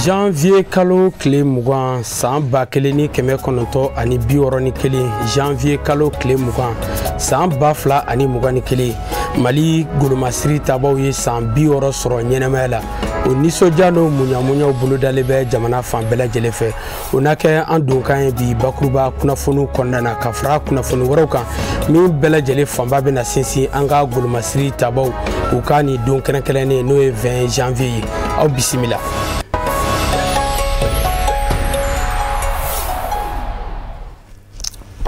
Janvier kalo kile mugan san ba kelen ni kɛmɛ kɔnɔntɔn ani bi wɔɔrɔ ni kelen. Janvier kalo kile mugan san ba fila ani mugan ni kelen. Mali golomasiri tabaw ye san bi wɔɔrɔ sɔrɔ ɲɛnɛmaya la. O nisɔndiya n'o munyamunyaw bolodalen bɛ jamana fan bɛɛ lajɛlen fɛ. O n'a kɛ an donkan ye bi bakuruba kunnafoniw kɔnɔna na ka fara kunnafoni wɛrɛw kan min bɛɛ lajɛlen fanba bɛna sinsin an ka golomasiri tabaw u ka nin don kɛrɛnkɛrɛnnen n'o ye 20 janvier ye. Aw bisimila.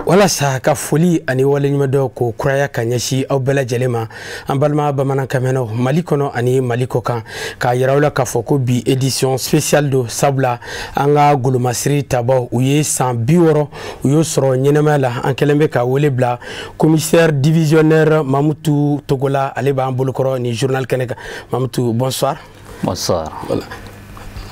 Walasa ka foli ani waleɲumandɔ ko kuraya ka ɲɛsi aw bɛɛ lajɛlen ma an balima bamanankamɛnnaw Mali kɔnɔ ani Mali kɔ kan k'a yira aw la k'a fɔ ko bi édition spéciale do sabula an ka golomasiri tabaw u ye san 60 u y'o sɔrɔ ɲɛnɛmaya la an kɛlen bɛ ka wele bila commissaire divisionnaire Mamutu Togola ale b'an bolokɔrɔ ni journal kɛnɛ kan. Mamutu, bonsoir. Bonsoir. Voilà.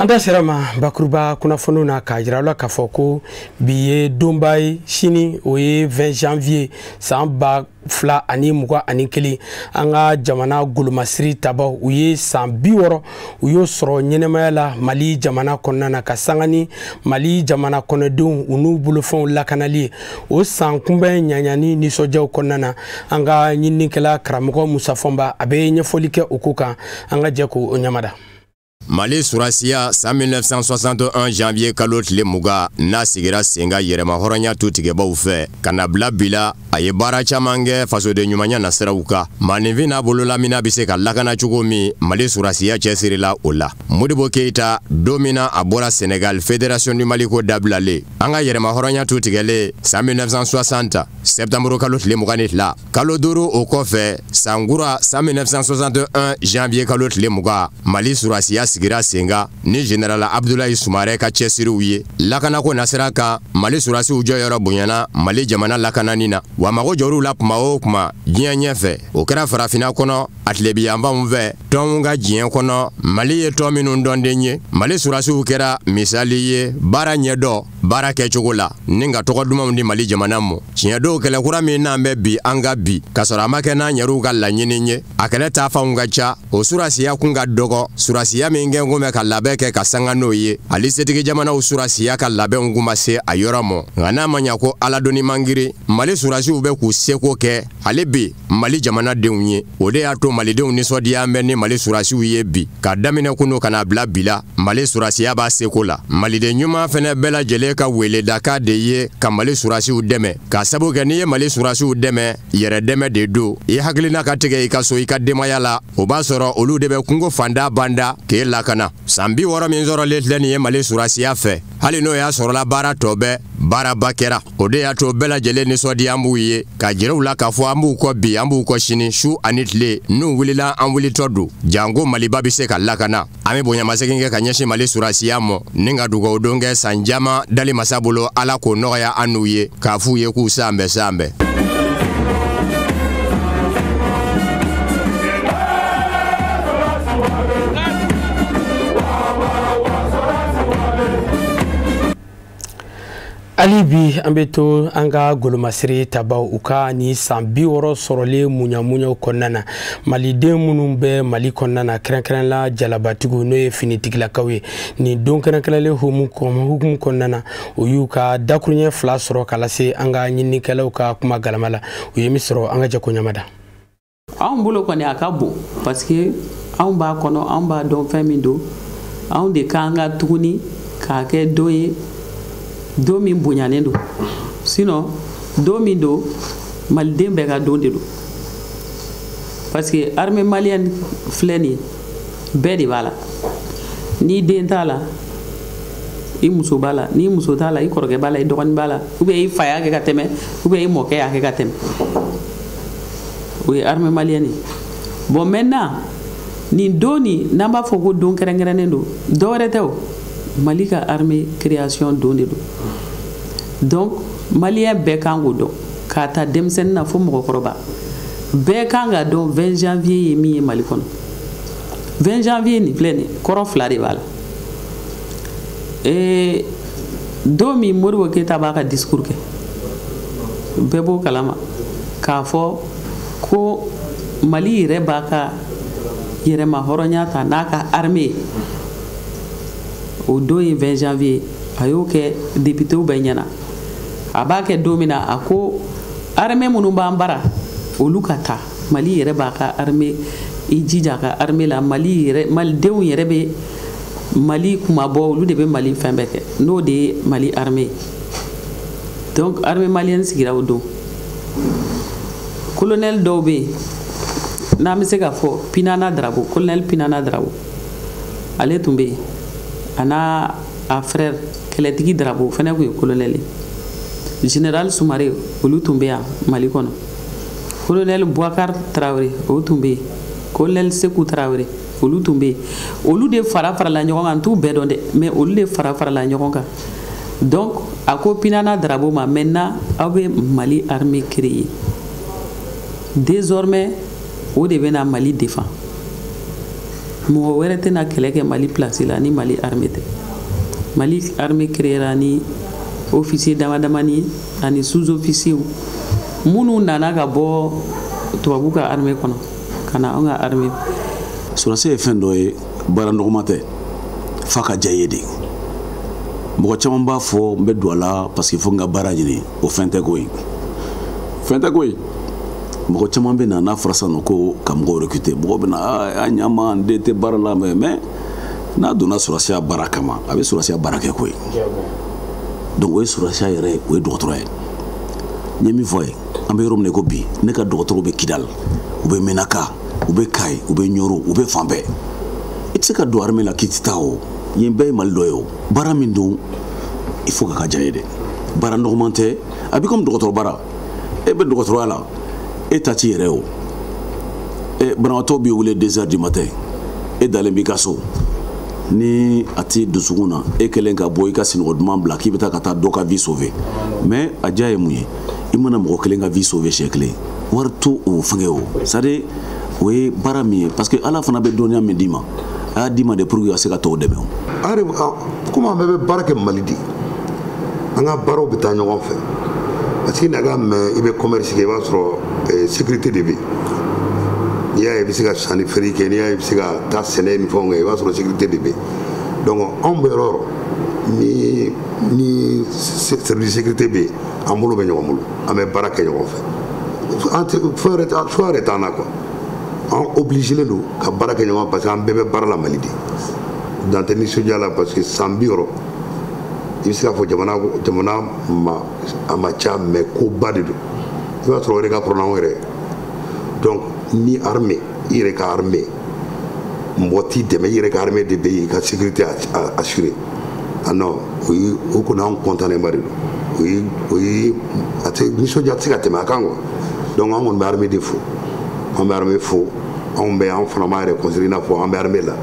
Anda sera ma bakuruba kunnafoniw na k'a yira aw la k'a fɔ ko bi ye donba ye sini o ye 20 janvier san ba fila ani mugan ani kelen an ka jamana golomasiri tabaw u ye san 60 u y'o sɔrɔ ɲɛnɛmaya la Mali jamana kɔnɔna na ka sanga ni Mali jamana kɔnɔdenw u n'u bolofɛnw lakanali ye. O san kunbɛn ɲaɲani nisɔndiyaw kɔnɔna na an ka ɲininikɛla karamɔgɔ Musa Fɔnba a bɛ ɲɛfɔli kɛ o ko kan an ka jɛ k'o ɲamada. Mali surasiya san 1961 janvier kalo tile muga n'a sigira senga yɛrɛma hɔrɔnya tu tigɛbaw fɛ ka na bila bila a ye baara caman kɛ fasoden ɲumanya nasiraw kan. Maninfin n'a bololamina bɛ se ka lakana cogo min Mali surasiya cɛsirila o la. Modibo Keita don min na a bɔra Sénégal Fédération du Mali ko dabilalen an ka yɛrɛma hɔrɔnya tu tigɛlen san 1960 septembre kalo tile 22 kalo 5 o kɔfɛ sangura san 1961 janvier kalo tile muga Mali surasiya sigira senga ni Général Abdoulaye Soumaré ka cɛsiriw ye lakana ko nasira kan Mali surasiw jɔyɔrɔ bonyana Mali jamana lakanani na wa mago jɔr'u la kuma o kuma diɲɛ ɲɛfɛ o kɛra farafina kɔnɔ a tilebiyanfanw fɛ tɔnw ka diɲɛ kɔnɔ Mali ye tɔn minnu dɔnden ye Mali surasiw kɛra misali ye baara ɲɛdɔ baara kɛcogo la ni ka tɔgɔ dumanw di Mali jamana mɔ tiɲɛ dɔw kɛlɛkura min n'an bɛ bi an ka bi ka sɔrɔ a ma kɛ n'an yɛrɛw ka laɲini ye a kɛlɛ taafanw ka ca o surasiya kun ka dɔgɔ surasiya min kɛ ngomɛ ka labɛn kɛ ka sanga n'o ye hali setigi jamanaw surasiya ka labɛnw kun ma se a yɔrɔ mɔ nka n'a ma ɲa ko aladoni mangiri Mali surasiw bɛ k'u seko kɛ hali bi Mali jamanadenw ye o de y'a to malidenw nisɔndiya bɛ ni Mali surasiw ye bi ka daminɛ kunu ka na bila bi la Mali surasiya b'a seko la maliden ɲuman fɛnɛ bɛɛ lajɛlen ka weledaka de ye ka Mali surasiw dɛmɛ ka sabu kɛ n'i ye Mali surasiw dɛmɛ yɛrɛ dɛmɛ de do i hakilina ka tigɛ i ka so i ka denbaya la o b'a sɔrɔ olu de bɛ kungo fanda banda k'e lakana san 60 min sɔrɔlen filɛ nin ye Mali surasiya fɛ hali n'o y'a sɔrɔla baara tɔ bɛɛ baaraba kɛra o de y'a to bɛɛ lajɛlen nisɔndiya an b'u ye ka jiraw la k'a fɔ an b'u kɔ bi an b'u kɔ sini su ani tile n'u wulila an wulitɔ don janko Maliba bɛ se ka lakana an bɛ bonyamasegin kɛ ka ɲɛsin Mali surasiya mɔ ni ka dugawu don kɛ san caman dali masa bolo Ala k'o nɔgɔya an n'u ye k'a f'u ye k'u san bɛɛ. Ali bi an bɛ to an ka golomasiri tabaw u ka ni san 60 sɔrɔlen munyamunyaw kɔnɔna na maliden minnu bɛ Mali kɔnɔna na kɛrɛnkɛrɛnla jalabatigiw n'o ye finitigilakaw ye ni don kɛrɛnkɛrɛnlen hukumu kɔnɔna na u y'u ka dakuruɲɛ 2 sɔrɔ ka lase an ka ɲininikɛlaw ka kuma galama la u ye min sɔrɔ an ka jɛ ko ɲamada. Anw bolo kɔni a ka bon parce que anw b'a kɔnɔ anw b'a dɔn fɛn min don anw de kan ka tuguni k'a kɛ don ye don min bonyanen don sinon don min don maliden bɛɛ ka don de don parce que armée malienne filɛ nin bɛɛ de b'a la ni den t'a la i muso b'a la ni muso t'a la i kɔrɔkɛ b'a la i dɔgɔnin b'a la ou bien i fa y'a kɛ ka tɛmɛ ou bien i mɔkɛ y'a kɛ ka tɛmɛ o ye armée malienne ye bon maintenant nin don nin n'an b'a fɔ ko don kɛrɛnkɛrɛnnen don dɔwɛrɛ tɛ o Mali ka armée création don de don donc malien bɛɛ kan k'o dɔn k'a ta denmisɛnnin na fo mɔgɔkɔrɔba bɛɛ kan ka dɔn 20 janvier ye min ye Mali kɔnɔ 20 janvier nin filɛ nin kɔrɔ 2 de b'a la don min Modibo Keita b'a ka discours kɛ bɛɛ b'o kalama k'a fɔ ko Mali yɛrɛ b'a ka yɛrɛma hɔrɔnya ta n'a ka armée o don ye 20 janvier a y'o kɛ députéw bɛɛ ɲɛna a b'a kɛ don min na a ko armée minnu b'an bara olu ka taa Mali yɛrɛ b'a ka armée i jija ka armée la malidenw yɛrɛ bɛ Mali kumabɔ olu de bɛ Mali fɛn bɛɛ kɛ n'o de ye Mali armée donc armée malienne sigira o don colonel dɔw bɛ yen n'an bɛ se ka fɔ Pinana Darabo colonel Pinana Darabo ale tun bɛ yen a n'a a frère kɛlɛtigi Darabo o fana tun ye colonel ye général Soumare olu tun bɛ yan Mali kɔnɔ colonel Bouakar Traoré o tun bɛ yen colonel Sekou Traoré olu tun bɛ yen olu de farala ɲɔgɔn kan n t'u bɛɛ dɔn dɛ mais olu de farala ɲɔgɔn kan donc a ko Pinana Darabo ma maintenant aw bɛ Mali armée créer désormais o de bɛna Mali défend mɔgɔ wɛrɛ tɛna kɛlɛ kɛ Mali place la ni Mali armée tɛ Mali armée créera ni officier damadamani ani sous-officier minnu nana ka bɔ tubabu ka armée kɔnɔ ka na an ka armée Surasiya ye fɛn dɔ ye baara nɔgɔma tɛ f'a ka diya i ye de mɔgɔ caman b'a fɔ n bɛ don a la parce que fo n ka baara ɲini o fɛn tɛ ko ye mɔgɔ caman bɛ na n'a fɔra sisan ko ka mɔgɔw recruter mɔgɔw bɛ na a ɲama n den tɛ baara la mais n'a donna surasiya baara kama a bɛ surasiya baara kɛ ko ye donc o ye surasiya yɛrɛ o ye dɔgɔtɔrɔ ye n ye min fɔ ye an bɛ yɔrɔ min na ko bi ne ka dɔgɔtɔrɔw bɛ Kidal u bɛ Menaka u bɛ Kayi u bɛ Ɲoro u bɛ fan bɛɛ i tɛ se ka don armée la k'i tɛ taa o yen bɛɛ ye Mali dɔ ye o baara min don il faut ka diya ye dɛ baara nɔgɔman tɛ a bɛ comme dɔgɔtɔrɔ baara e bɛ dɔgɔtɔrɔya la e ta t'i yɛrɛ o banabaatɔ b'i wele 2 heures du matin e dalen b'i ka so ni a t'i dusukun na e kɛlen ka bɔ i ka sinɔgɔ duman bila k'i bɛ taa ka taa dɔ ka vie sauver mais a diya ye mun ye i mana mɔgɔ kelen ka vie sauver siɲɛ kelen wari to o fɛngɛ o c'est à dire o ye baara min ye parce que Ala fana bɛ dɔnniya min d'i ma a y'a d'i ma de pour que ka se ka tɔw dɛmɛ o. Komi an bɛɛ bɛ baara kɛ Mali de an ka baaraw bɛ taa ɲɔgɔn fɛ parce que n'a ka mɛn i bɛ commerce kɛ i b'a sɔrɔ sécurité de bɛ yen n'i y'a ye i bɛ se ka sanni feere kɛ n'i y'a ye i bɛ se ka taa sɛnɛ ni fɛnw kɛ i b'a sɔrɔ sécurité de bɛ yen donc anw bɛ yɔrɔ yɔrɔ ni service sécurité bɛ yen an bolo bɛ ɲɔgɔn bolo an bɛ baara kɛ ɲɔgɔn fɛ choix yɛrɛ t'an na quoi an obligé don ka baara kɛ ɲɔgɔn parce que an bɛɛ bɛ baara la Mali de dan tɛ nisɔndiya la parce que san 60 i bɛ se k'a fɔ jamana a ma ca mais koba de don i b'a sɔrɔ o yɛrɛ ka kɔrɔ n'anw yɛrɛ donc ni armée i yɛrɛ ka armée mɔgɔ t'i dɛmɛ i yɛrɛ ka armée de bɛ yen i ka sécurité assurée ah non o kɔni anw content ba de don o ye a tɛ nisɔndiya tɛ se ka tɛmɛ a kan quoi donc an kɔni bɛ armée de fo an bɛ armée fo anw bɛ an fana b'a yɛrɛ considérer i n'a fɔ an bɛ armée la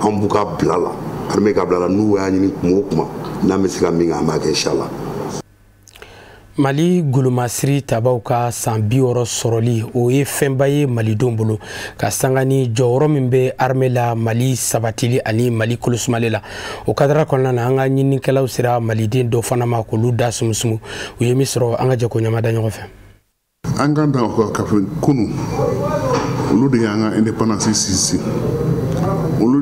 an b'u ka bila la armée ka bila la n'u y'a ɲini kuma o kuma n'an bɛ se ka min kɛ an b'a kɛ inchallah. Mali golomasiri tabaw ka san 60 sɔrɔli o ye fɛnba ye malidenw bolo ka sanga ni jɔyɔrɔ min bɛ armée la Mali sabatili ani Mali kolosumali la o kadara kɔnɔna na an ka ɲinikɛlaw sera maliden dɔ fana ma k'olu da sumusumu u ye min sɔrɔ an ka jɛ ko ɲamada ɲɔgɔn fɛ. An ka dan ka fɛ kunu olu de y'an ka indépendance sinsin olu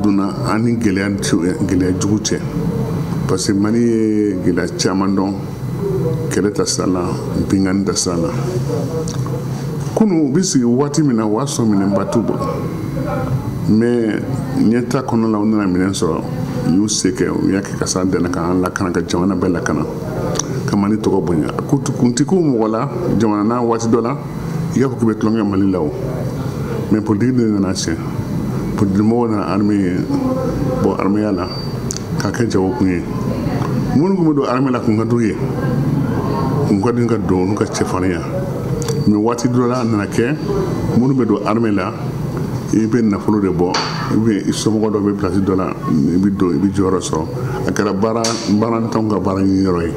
donna ani gɛlɛya jugu cɛ parce que Mali ye gɛlɛya caman dɔn kɛlɛ ta sira la binkani ta sira la kunu u bɛ sigi waati min na o y'a sɔrɔ minɛnba t'u bolo mais ɲɛta kɔnɔna la u nana minɛn sɔrɔ u y'u se kɛ u y'a kɛ ka s'an dɛmɛ k'an lakana ka jamana bɛɛ lakana ka Mali tɔgɔ bonya kuntigiw mɔgɔ la jamana na waati dɔ la i k'a fɔ k'i bɛ tulonkɛ Mali la o mais politique de nana tiɲɛ politique mɔgɔw nana armée bɔ arméya la k'a kɛ jago kun ye minnu tun bɛ don armée la kun ka d'u ye kun ka di ka don n'u ka cɛfarinya mais waati dɔ la a nana kɛ minnu bɛ don armée la i bɛ nafolo de bɔ ou bien i somɔgɔ dɔ bɛ place dɔ la i bɛ don i bɛ jɔyɔrɔ sɔrɔ a kɛra baarantanw ka baara ɲini yɔrɔ ye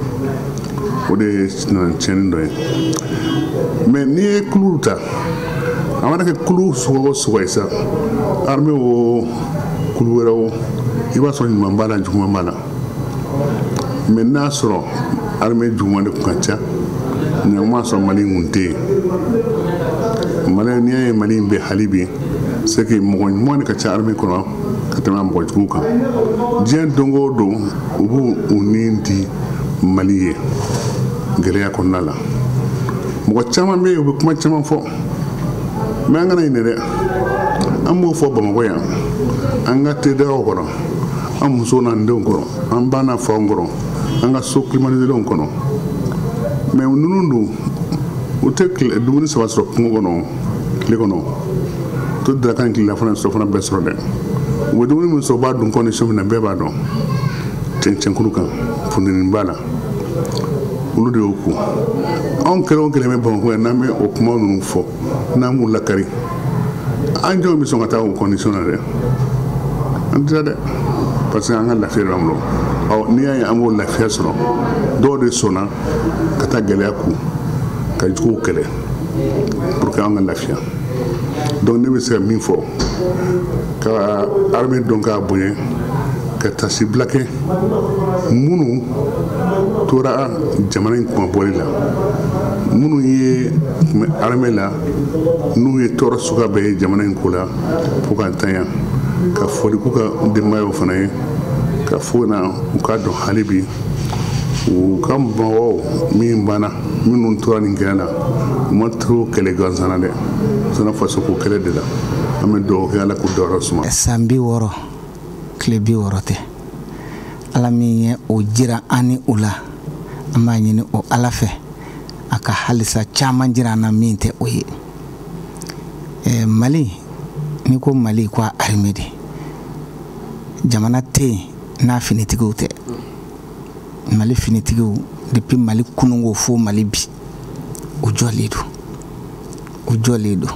o de ye tiɲɛni dɔ ye mais n'i ye kulu ta a mana kɛ kulu sogo o sogo ye sa armée o kulu wɛrɛw i b'a sɔrɔ ɲuman b'a la juguman b'a la mais n'a sɔrɔ armée juguman de tun ka ca ɲɛngoman sɔrɔ Mali kun tɛ yen Mali n'i y'a ye Mali in bɛ hali bi c'est que mɔgɔ ɲuman de ka ca armée kɔnɔ ka tɛmɛ mɔgɔ jugu kan diɲɛ don o don u b'u u ni di Mali ye gɛlɛya kɔnɔna la mɔgɔ caman bɛ yen u bɛ kuma caman fɔ mais an kana ɲinɛ dɛ an b'o fɔ Bamakɔ yan an ka tedaw kɔrɔ an musow n'an denw kɔrɔ an ba n'a faw kɔrɔ an ka so climatiselenw kɔnɔ mais ninnu dun u tɛ dumuni saba sɔrɔ kungo kɔnɔ tile kɔnɔ to dakan tilela fana sɔrɔ fana bɛɛ sɔrɔ dɛ u bɛ dumuni min sɔrɔ u b'a dun condition min na bɛɛ b'a dɔn cɛncɛnkuru kan funteni b'a la olu de y'o ko anw kɛlɛ o kɛlɛ bɛ Bamakɔ yan n'an bɛ o kuma ninnu fɔ n'an b'u lakari an jɔnw bɛ sɔn ka taa o condition na dɛ an tɛ dɛ parce que an ka lafiya b'an bolo n'i y'a ye an b'o lafiya sɔrɔ dɔw de sɔnna ka taa gɛlɛya ku ka juguw kɛlɛ pour que an ka lafiya donc ne bɛ se ka min fɔ ka armée dɔn k'a bonya ka tasibila kɛ minnu tora jamana in kumabɔli la minnu ye armée la n'u ye tɔɔrɔ suguya bɛɛ ye jamana in ko la fo ka ntanya ka fɔli k'u ka denbayaw fana ye ka fo na u k'a dɔn hali bi u ka mɔgɔw min banna minnu tora nin kɛlɛ la u ma to kɛlɛ gansan na dɛ sɔnna faso ko kɛlɛ de la an bɛ dugawu kɛ ala k'u dɔrɔ suma san 60 tile 60 tɛ ala min ye o jira an ni u la an b'a ɲini o ala fɛ a ka halisa caman jira an na min tɛ o ye Mali ni ko Mali ko armée de jamana tɛ yen n'a finitigiw tɛ Mali finitigiw depuis Mali kunungo fo Mali bi o jɔlen do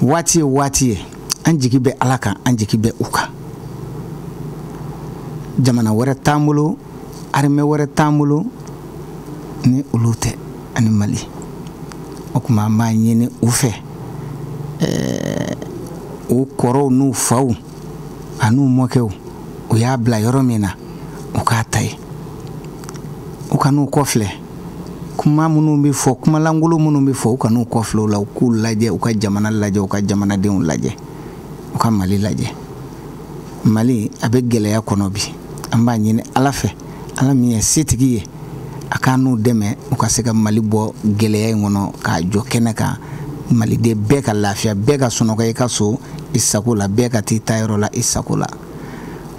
waati ye waati ye an jigi bɛ ala kan an jigi bɛ u kan jamana wɛrɛ t'an bolo armée wɛrɛ t'an bolo ni olu tɛ ani Mali o kuma an b'a ɲini u fɛ u kɔrɔw n'u faw an'u mɔkɛw u y'a bila yɔrɔ min na u k'a ta ye u kan'u kɔfilɛ kuma minnu bɛ fɔ kuma langolo minnu bɛ fɔ u kan'u kɔfilɛ o la u k'u lajɛ u ka jamana lajɛ u ka jamanadenw lajɛ u ka Mali lajɛ Mali a bɛ gɛlɛya kɔnɔ bi an b'a ɲini ala fɛ ala min ye setigi ye a k'an n'u dɛmɛ u ka se ka Mali bɔ gɛlɛya in kɔnɔ k'a jɔ kɛnɛ kan Maliden bɛɛ ka lafiya bɛɛ ka sunɔgɔ i ka so i sago la bɛɛ ka t'i ta yɔrɔ la i sago la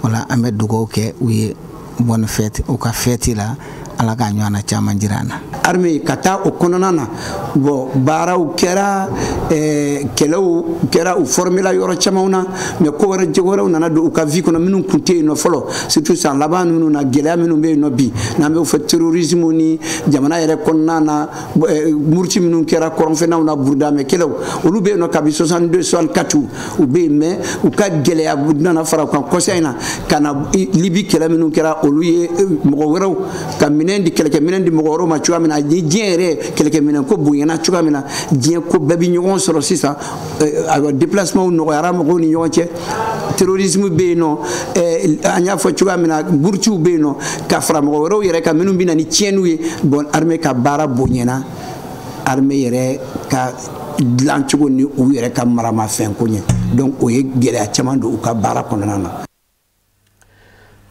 wala an bɛ dugawu kɛ u ye bonne fête u ka fête la ala k'a ɲɔgɔnna caman jira an na armée ka taa o kɔnɔna na bon baaraw kɛra kɛlɛw kɛra u formela yɔrɔ camanw na mais ko wɛrɛ jego wɛrɛw nana don u ka vie kɔnɔ minnu kun tɛ yen nɔ fɔlɔ surtout san laban minnu na gɛlɛya minnu bɛ yen nɔ bi n'an bɛ fɔ terrorisme ni jamana yɛrɛ kɔnɔna na muruti minnu kɛra kɔrɔnfɛnaw na burudamɛ kɛlɛw olu bɛ yen nɔ kabi 62 64 u bɛ yen mais u ka gɛlɛya nana fara u kan kɔsa in na ka na Libi kɛlɛ minnu kɛra olu ye mɔgɔ wɛrɛw ka minɛn di kɛlɛkɛminɛn di mɔgɔ wɛrɛw ma cogoya min na ni diɲɛ yɛrɛ kɛlɛkɛminɛn ko bonyana cogoya min na diɲɛ ko bɛɛ bɛ ɲɔgɔn sɔrɔ sisan déplacement nɔgɔyara mɔgɔw ni ɲɔgɔn cɛ terrorisme bɛ yen nɔ an y'a fɔ cogoya min na burutiw bɛ yen nɔ ka fara mɔgɔ wɛrɛw yɛrɛ kan minnu bɛ na ni tiɲɛniw ye bon armée ka baara bonyana armée yɛrɛ ka dilan cogo ni u yɛrɛ ka maramafɛn ko ɲɛ donc o ye gɛlɛya caman don u ka baara kɔnɔna na.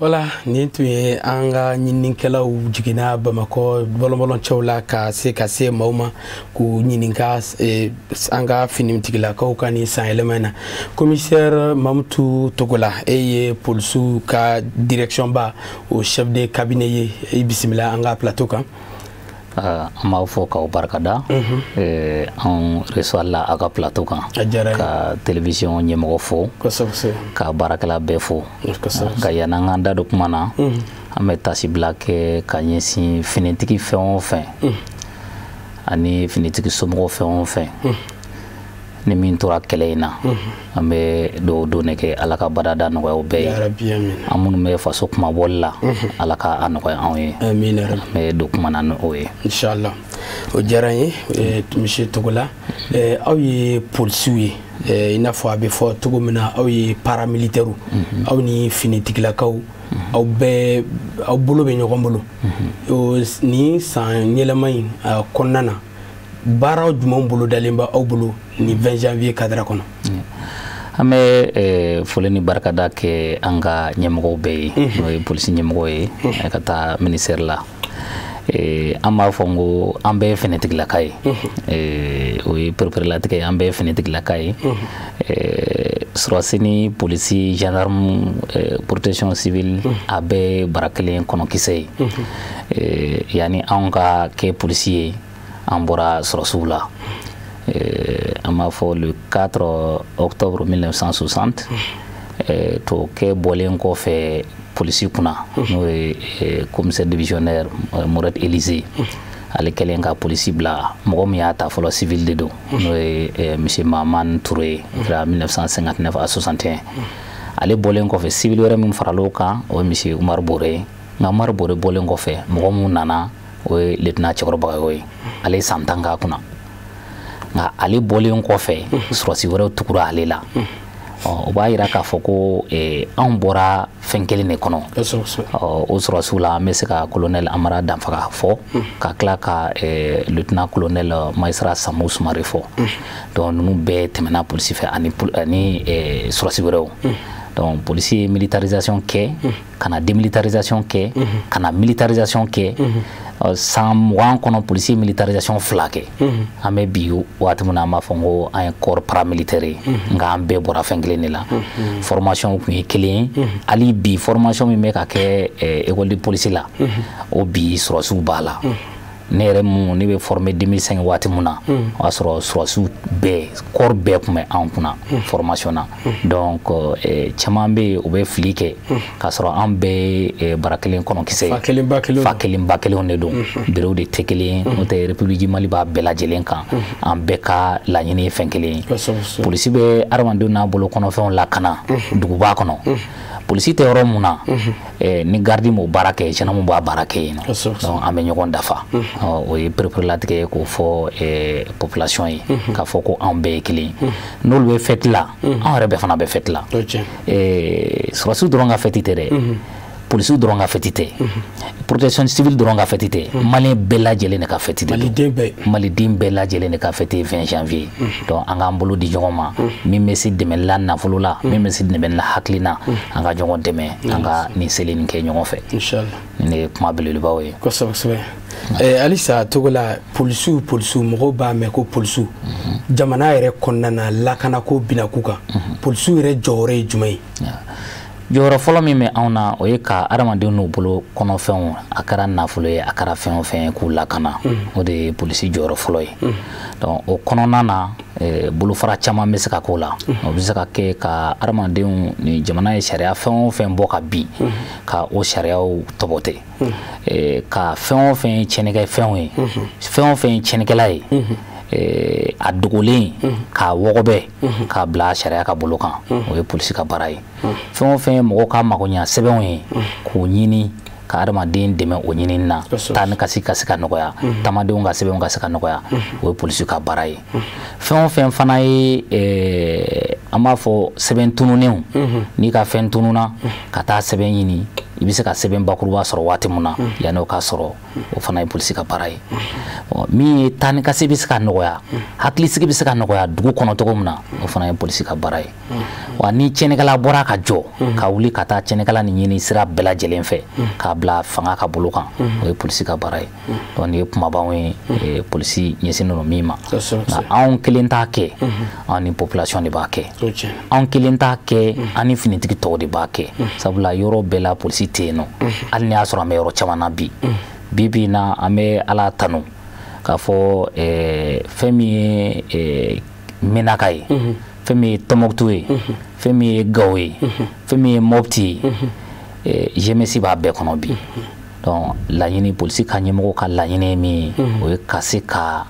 Voilà, nin tun ye an ka ɲininikɛlaw jiginna Bamakɔ bɔlɔnbɔlɔncɛw la ka se maaw ma k'u ɲininka an ka finitigilakaw ka nin san yɛlɛma na. Commissaire Mamutu Togola e ye polisiw ka direction ba o chef de cabinet ye i bisimila an ka plateau kan. An b'a fɔ k'aw barikada an reçoit la a ka plateau kan ka télévision ɲɛmɔgɔ fo ka baarakɛla bɛɛ fo ka yanni an k'an da don kuma na an bɛ tasibila kɛ ka ɲɛsin finitigi fɛn o fɛn ani finitigi somɔgɔw fɛn o fɛn ni min tora kɛlɛ in na an bɛ dugawu ne kɛ ala ka badada nɔgɔya bɛɛ ye an minnu bɛ faso kumabɔli la ala ka a nɔgɔya anw ye an bɛ don kuma na ni o ye inshallah o diyara n ye monsieur Togola aw ye polisiw ye i n'a fɔ a bɛ fɔ cogo min na aw ye paramilitaires aw ni finitigilakaw aw bolo bɛ ɲɔgɔn bolo ni san yɛlɛma in kɔnɔna na baaraw jumɛn bolo dalen bɛ aw bolo ni 20 janvier cadre kɔnɔ an bɛ foli ni barikada kɛ an ka ɲɛmɔgɔw bɛɛ ye n'o ye polisi ɲɛmɔgɔ ye ka taa ministère la an b'a fɔ n ko an bɛɛ ye finitigilaka ye o ye pereperelatigɛ ye an bɛɛ ye finitigilaka ye surasi ni polisi gendarme protection civile a bɛɛ bara kelen kɔnɔ kisɛ ye yani anw ka kɛ polisi ye an bɔra surasiw la an b'a fɔ le 4 octobre 1960 to kɛ bɔlen kɔfɛ polisi kunna n'o ye commissaire divisionnaire Moret Élysée ale kɛlen ka polisi bila mɔgɔ min y'a ta fɔlɔ civil de don n'o ye monsieur Maman Touré 1959 à 61 ale bɔlen kɔfɛ civil wɛrɛ min faral'o kan o ye monsieur Umar Bore nka Umar Bore bɔlen kɔfɛ mɔgɔ mun nana o ye lieutenant Cɛkɔrɔba ye ale ye san 10 k'a kunna nka ale bɔlen kɔfɛ surasi wɛrɛw tugura ale la o b'a yira k'a fɔ ko anw bɔra fɛn kelen de kɔnɔ o surasiw la an bɛ se ka colonel Amara Danfaga fɔ ka tila ka lieutenant colonel Maïsara Samou Sumare fɔ donc ninnu bɛɛ tɛmɛna polisi fɛ ani surasi wɛrɛw donc polisi ye militarisation kɛ ka na démilitarisation kɛ ka na militarisation kɛ san 20 kɔnɔ polisi ye militarisation 2 kɛ an bɛ bi waati min na an b'a fɔ ko an ye corps paramilitaire ye nka an bɛɛ bɔra fɛn kelen de la formation tun ye kelen ye hali bi formation min bɛ ka kɛ école de police la o bi surasiw b'a la ne yɛrɛ mun ne bɛ former 2005 waati min na o y'a sɔrɔ surasiw bɛɛ corps bɛɛ tun bɛ an kunna formation na donc caman bɛ yen u bɛ fili kɛ k'a sɔrɔ an bɛɛ ye bara kelen kɔnɔ kisɛ ye fa kelen ba kelenw de don berew de tɛ kelen ye n'o tɛ république Mali b'a bɛɛ lajɛlen kan an bɛɛ ka laɲini ye fɛn kelen ye polisi bɛ adamadenw n'a bolo kɔnɔfɛnw lakana duguba kɔnɔ polisi tɛ yɔrɔ mun na ni gardi m'o baara kɛ gendarme b'a baara kɛ yen donc an bɛ ɲɔgɔn dafa o ye pereperelatigɛ ye k'o fɔ population ye k'a fɔ ko anw bɛɛ ye kelen n'olu bɛ fête la anw yɛrɛ bɛɛ fana bɛ fête la surasiw dɔrɔn ka fête tɛ dɛ polisiw dɔrɔn ka fête tɛ protection civile dɔrɔn ka fête tɛ malien bɛɛ lajɛlen de ka fête de don maliden bɛɛ lajɛlen de ka fête ye 20 janvier donc an k'an bolo di ɲɔgɔn ma min bɛ se dɛmɛli la nafolo la min bɛ se dɛmɛli la hakili na an ka ɲɔgɔn dɛmɛ an ka nin seli nin kɛ ɲɔgɔn fɛ nin ye kuma belebelebaw ye kosɛbɛ halisa togo la polisiw mɔgɔw b'a mɛn ko polisiw jamana yɛrɛ kɔnɔna na lakana ko binaku kan polisiw yɛrɛ jɔyɔrɔ ye jumɛn ye jɔyɔrɔ fɔlɔ min bɛ anw na o ye ka adamadenw n'u bolo kɔnɔfɛnw a kɛra nafolo ye a kɛra fɛn o fɛn k'u lakana o de ye polisi jɔyɔrɔ fɔlɔ ye donc o kɔnɔna na bolofara caman bɛ se ka k'o la o bɛ se ka kɛ ka adamadenw ni jamana ye sariya fɛn o fɛn bɔ ka bin ka o sariyaw tɔbɔtɛ ka fɛn o fɛn ye tiɲɛnikɛ fɛnw ye fɛn o fɛn ye tiɲɛnikɛla ye a dogolen k'a wɔgɔbɛ k'a bila sariya ka bolo kan o ye polisi ka baara ye fɛn o fɛn ye mɔgɔw ka magoɲa sɛbɛnw ye k'o ɲini ka adamaden dɛmɛ o ɲinini na taa ni kasi ka se ka nɔgɔya taamadenw ka sɛbɛnw ka se ka nɔgɔya o ye polisi ka baara ye fɛn o fɛn fana ye an b'a fɔ sɛbɛn tununenw n'i ka fɛn tununa ka taa sɛbɛn ɲini i bɛ se ka sɛbɛn bakuruba sɔrɔ waati min na yanni o ka sɔrɔ o fana ye polisi ka baara ye min ye taa ni ka se bɛ se ka nɔgɔya hakilisigi bɛ se ka nɔgɔya dugu kɔnɔ cogo min na o fana ye polisi ka baara ye wa ni tiɲɛnikɛla bɔra ka jɔ ka wuli ka taa tiɲɛnikɛla nin ɲini sira bɛɛ lajɛlen fɛ k'a bila fanga ka bolo kan o ye polisi ka baara ye donc nin ye kumabaw ye polisi ɲɛsinnen don min ma nka anw kelen t'a kɛ an ni population de b'a kɛ anw kelen t'a kɛ an ni finitigi tɔw de b'a kɛ sabula yɔrɔ bɛɛ la polisi tɛ yen nɔ hali ni y'a sɔrɔ an bɛ yɔrɔ caman na bi bi na an bɛ ala tanu k'a fɔ fɛn min ye menaka ye fɛn min ye tɔnbɔkutu ye fɛn min ye gawo ye fɛn min ye mɔpti ye jemesi b'a bɛɛ kɔnɔ bi donc laɲini polisi ka ɲɛmɔgɔ ka laɲini ye min ye o ye ka se ka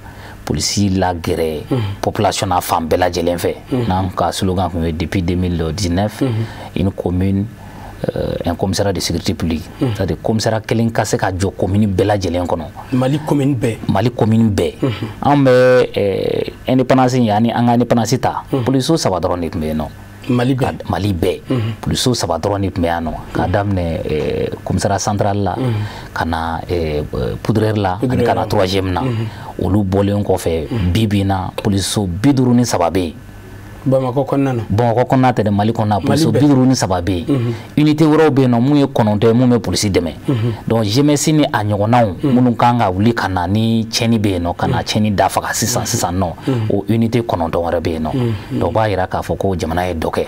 polisi lagɛrɛ population na fan bɛɛ lajɛlen fɛ n'an ka slogan kun ye depuis 2019 une commune un commissariat de sécurité publique c'est-à-dire commissariat kelen ka se ka jɔ commune bɛɛ lajɛlen kɔnɔ Mali commune bɛɛ an bɛ indépendance yani an ka indépendance ta polisiw 3 dɔrɔn de tun bɛ yen nɔ Mali bɛɛ polisiw 3 dɔrɔn de tun bɛ yan nɔ k'a daminɛ commissariat central la ka na poudreur la ani ka na 3e na olu bɔlen kɔfɛ bi na polisiw 53 bɛ yen Bamako kɔnɔna tɛ dɛ, Mali kɔnɔna polisi 53 bɛ yen. Unité wɛrɛw bɛ yen nɔ mun ye 9 ye mun bɛ polisi dɛmɛ. Donc jeunesse ni a ɲɔgɔnnaw minnu kan ka wuli ka na ni cɛnni bɛ yen nɔ, ka na cɛnni da faga sisan nɔ, o unité 9 wɛrɛ bɛ yen nɔ. Donc o b'a yira k'a fɔ ko jamana ye dɔ kɛ.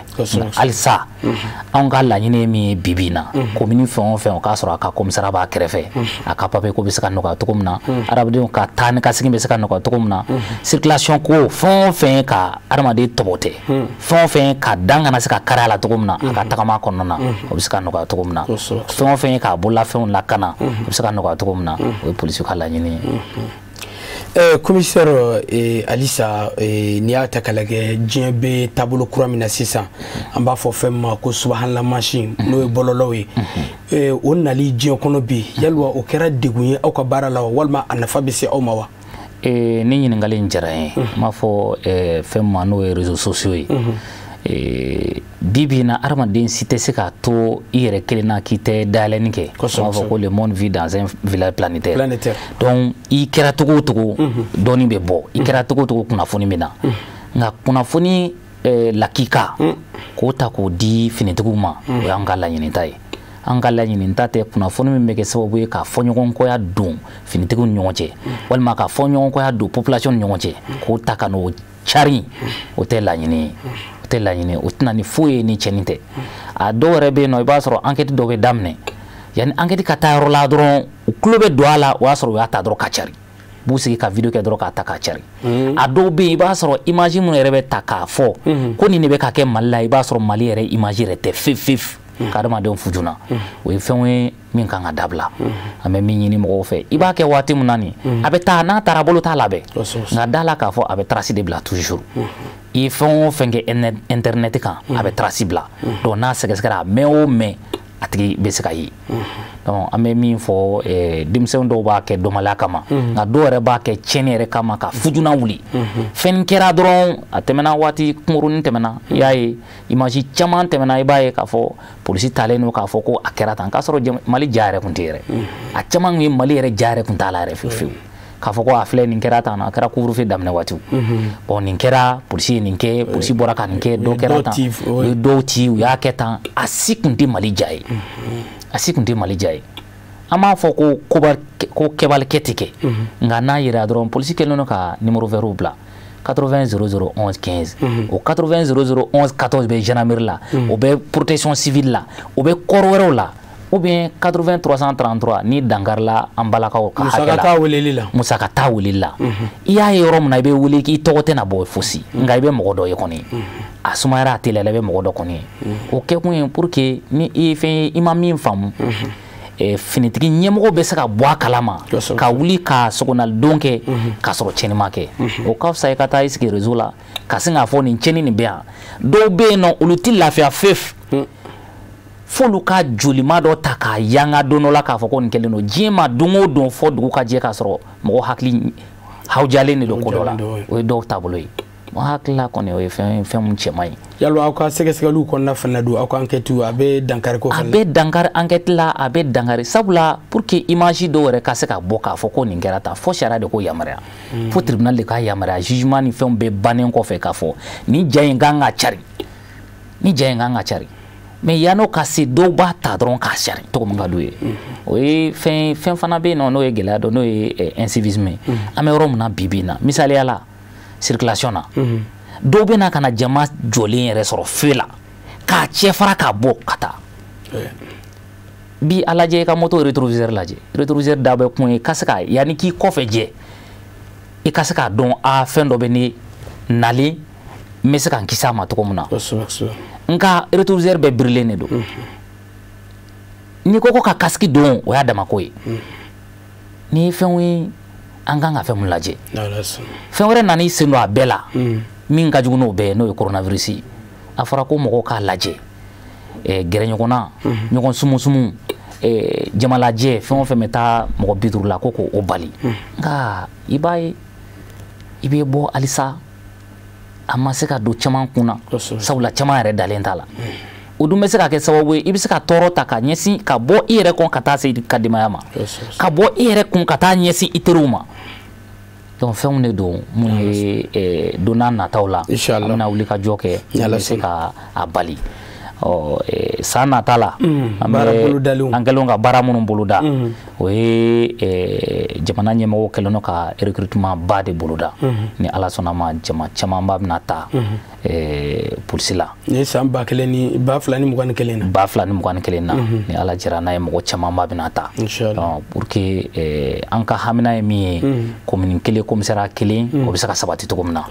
Halisa anw ka laɲini ye min ye bi bi in na, commune fɛn o fɛn o k'a sɔrɔ a ka commissariat b'a kɛrɛfɛ, a ka papier ko bɛ se ka nɔgɔya cogo min na, adamadenw ka taa ni ka segin bɛ se ka nɔgɔya cogo min na, circulation ko fɛn o fɛn ka adamaden tɔbɔtɛ, fɛn o fɛn ka dan kana se ka kari a la cogo min na, a ka tagama kɔnɔna na o bɛ se ka nɔgɔya cogo min na, fɛn o fɛn k'a bololafɛnw lakana o bɛ se ka nɔgɔya cogo min na, o ye polisiw ka laɲini ye. Commissaire Alisa, n'i y'a ta k'a lajɛ diɲɛ bɛ taabolo kura min na sisan, an b'a fɔ fɛn min ma ko subahana mansin n'o ye bɔlɔlɔw ye, o nali diɲɛ kɔnɔ bi yalima o kɛra degun ye aw ka baara la walima a nafa bɛ se aw ma wa? Ni ɲininkali in diyara n ye, n b'a fɔ fɛn min ma n'o ye réseaux sociaux ye. Bibi na adamaden si tɛ se k'a to i yɛrɛ kelen na k'i tɛ dayɛlɛnni kɛ, an b'a fɔ ko le monde vit dans un village planétaire. Donc i kɛra cogo o cogo dɔɔni bɛ bɔ, i kɛra cogo o cogo kunnafoni bɛ na, nka kunnafoni lakika k'o ta k'o di finitigiw ma o y'an ka laɲinita ye. An ka laɲinita tɛ kunnafoni min bɛ kɛ sababu ye ka fɔɲɔgɔnkɔya don finitigiw ni ɲɔgɔn cɛ, walima ka fɔɲɔgɔnkɔya don population ni ɲɔgɔn cɛ, k'o ta ka n'o cari, o tɛ laɲini ye. O tɛ laɲini, o tɛna ni foyi ye ni cɛnni tɛ. A dɔw yɛrɛ bɛ yen nɔ i b'a sɔrɔ enquête dɔ bɛ daminɛ, yanni enquête ka taa yɔrɔ la dɔrɔn u tulo bɛ don a la, o y'a sɔrɔ u y'a ta dɔrɔn ka cari, b'u sigi ka video kɛ dɔrɔn k'a ta k'a cari. A dɔw bɛ yen i b'a sɔrɔ image minnu yɛrɛ bɛ ta k'a fɔ ko nin de bɛ ka kɛ Mali la, i b'a sɔrɔ Mali yɛrɛ image yɛrɛ tɛ fewu ka adamadenw fujuna. O ye fɛn ye min kan ka dabila, an bɛ min ɲini mɔgɔw fɛ, i b'a kɛ waati min na nin a bɛ taa n'a taara bolo t'a labɛn, nka da la k'a fɔ a bɛ trace de bila toujours. I ye fɛn o fɛn kɛ internet kan a bɛ trace bila, donc n'a sɛgɛsɛgɛra mɛn o mɛn a tigi bɛ se ka ye. Donc an bɛ min fɔ denmisɛnw dɔw b'a kɛ dɔnbaliya kama, nka dɔw yɛrɛ b'a kɛ tiɲɛni yɛrɛ kama ka fujuna wuli. Fɛn kɛra dɔrɔn a tɛmɛna waati kunkurunin tɛmɛna, i y'a ye image caman tɛmɛna, i b'a ye k'a fɔ polisi talen don k'a fɔ ko a kɛra tan, k'a sɔrɔ Mali ja yɛrɛ tun tɛ yɛrɛ, a caman ye Mali yɛrɛ ja yɛrɛ tun t'a la yɛrɛ fewu. K'a fɔ ko a filɛ nin kɛra tan, a kɛra couvre-feu daminɛ waatiw, bon nin kɛra polisi ye nin kɛ, polisi bɔra ka nin kɛ, dɔ kɛra tan, u ye dɔw ci u y'a kɛ tan, a si tun tɛ Mali ja ye, a si tun tɛ Mali ja ye. An b'a fɔ ko kɛbalikɛ tɛ kɛ, nka n'a yera dɔrɔn polisi kɛlen don ka numéro vert bila 80 00 11 15, o 80 00 11 14 bɛ gendarmerie la, o bɛ protection civile la, o bɛ kɔrɔ wɛrɛw la, ou bien 80 333 ni dangarila an balakaw ka hakɛ la, musaka t'a weleli la. I y'a ye yɔrɔ min na i bɛ wele k'i tɔgɔ tɛna bɔ fosi, nka i bɛ mɔgɔ dɔ ye kɔni, a sumayara a teliyala i bɛ mɔgɔ dɔ kɔni ye. O kɛkun ye pour que ni i ye fɛn ye i ma min faamu, finitigi ɲɛmɔgɔ bɛ se ka bɔ a kalama ka wuli ka sogonalidon kɛ k'a sɔrɔ cɛnni ma kɛ. O ka fisa i ka taa i sigi réseau la ka sin k'a fɔ nin cɛnni nin bɛ yan. Dɔw bɛ yen nɔ olu tɛ lafiya fewu, f'olu ka jolima dɔ ta k'a yanga don dɔ la k'a fɔ ko nin kɛlen don diɲɛ ma don o don fɔ dugu ka jɛ k'a sɔrɔ mɔgɔ hakili hawujalen de don ko dɔ la, o ye dɔw taabolo ye. Mo hakili la kɔni o ye fɛn mun cɛman ye. Yalo aw ka sɛgɛsɛgɛliw kɔnɔna fana don, aw ka enquête a bɛ dankari ko fana, a bɛ dankari enquête la, a bɛ dankari sabula pour que image dɔw yɛrɛ ka se ka bɔ k'a fɔ ko nin kɛra tan, fo sariya de ko yamaruya, fo tribunal de ka yamaruya, jugement ni fɛnw bɛɛ bannen kɔfɛ k'a fɔ ni ja in kan ka cari, ni ja in kan ka cari. Mais yan'o ka se dɔw b'a ta dɔrɔn k'a sari cogo min ka d'u ye. O ye fɛn fana bɛ yen nɔ n'o ye gɛlɛya dɔ, n'o ye incivisme ye. An bɛ yɔrɔ min na bi bi in na misaliya la circulation na, dɔw bɛ na ka na jama jɔlen yɛrɛ sɔrɔ feu la k'a cɛ fara k'a bɔ ka taa. Bi a lajɛ i ka moto rétroviseur lajɛ, rétroviseur da bɛ kun ye ka se ka yanni k'i kɔfɛ jɛ i ka se k'a dɔn a fɛn dɔ bɛ ne nalen n bɛ se ka n kisi a ma cogo min na. Nka rétroviseur bɛɛ birilen de don. N'i ko ka casque don o y'a damako ye. Ni fɛnw ye an kan ka fɛn mun lajɛ. Fɛn wɛrɛ nana i sen don a bɛɛ la min ka jugu n'o bɛɛ ye n'o ye coronavirus ye. A fɔra ko mɔgɔw k'a lajɛ, gɛrɛ ɲɔgɔnna, ɲɔgɔn sumusumu, jamalajɛ fɛn o fɛn bɛ taa mɔgɔ 50 la ko k'o bali. Nka i b'a ye i bɛ bɔ halisa a ma se ka don caman kunna, sabula caman yɛrɛ dalen t'a la. O dun bɛ se ka kɛ sababu ye i bɛ se ka tɔɔrɔ ta ka ɲɛsin ka bɔ i yɛrɛ kun ka taa se ka denbaya ma, ka bɔ i yɛrɛ kun ka taa ɲɛsin i teriw ma. donc fɛnw de don mun ye donna nataw la an bɛna wuli ka jɔ kɛ bɛ se ka a bali san nata la an kɛlen ka baara minnu boloda o ye jamana ɲɛmɔgɔw kɛlen no ka recrutement ba de boloda ni ala sɔnna ma jama camanba bɛna ta polisi la ni san 2021 na 2021 na ni ala jɛra n'a ye mɔgɔ camanba bɛna ta pour que an ka hamina ye min ye commune kelen commissariat kelen o bɛ se ka sabati cogo min na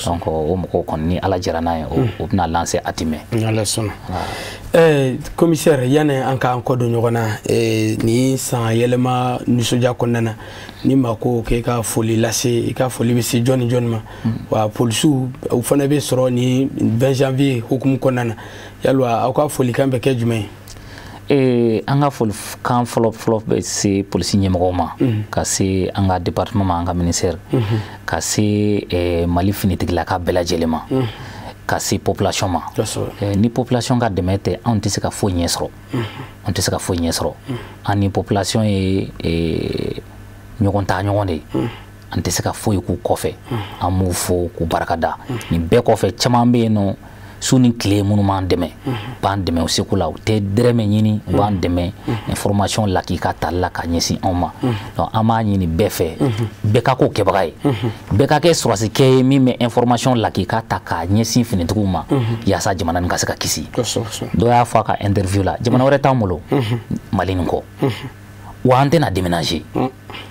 donc o mɔgɔw kɔni ni ala jɛra n'a ye o bɛna lancer a timɛ ala sɔnna commissaire yani an ka an kɔ don ɲɔgɔn na ni san yɛlɛma nisɔndiya kɔnɔna na ni ma ko k'e ka foli lase i ka foli bɛ se jɔni jɔni ma wa polisiw u fana bɛ sɔrɔ ni 20 janvier hukumu kɔnɔna na yalwa aw ka folikan bɛ kɛ jumɛn ye an ka folikan fɔlɔ bɛ se polisi ɲɛmɔgɔw ma ka se an ka département ma an ka ministère ka se Mali finitigilaka bɛɛ lajɛlen ma ka se population ma ni population ka dɛmɛ tɛ anw tɛ se ka foyi ɲɛ sɔrɔ an tɛ se ka foyi ɲɛ sɔrɔ an ni population ye ɲɔgɔn ta ɲɔgɔn de an tɛ se ka foyi k'u kɔfɛ an m'u fo k'u barikada nin bɛɛ kɔfɛ caman bɛ yen nɔ su ni tile minnu b'an dɛmɛ b'an dɛmɛ o seko la u tɛ dɛrɛmɛ ɲini u b'an dɛmɛ information lakika tali la ka ɲɛsin anw ma donc an b'a ɲini bɛɛ fɛ bɛɛ ka k'o kɛbaga ye bɛɛ ka kɛ sɔrɔsikɛ ye min bɛ information lakika ta k'a ɲɛsin finitigiw ma yaasa jamana nin ka se ka kisi dɔ y'a fɔ a ka interview la jamana wɛrɛ t'an bolo Mali nin kɔ wa an tɛna déménager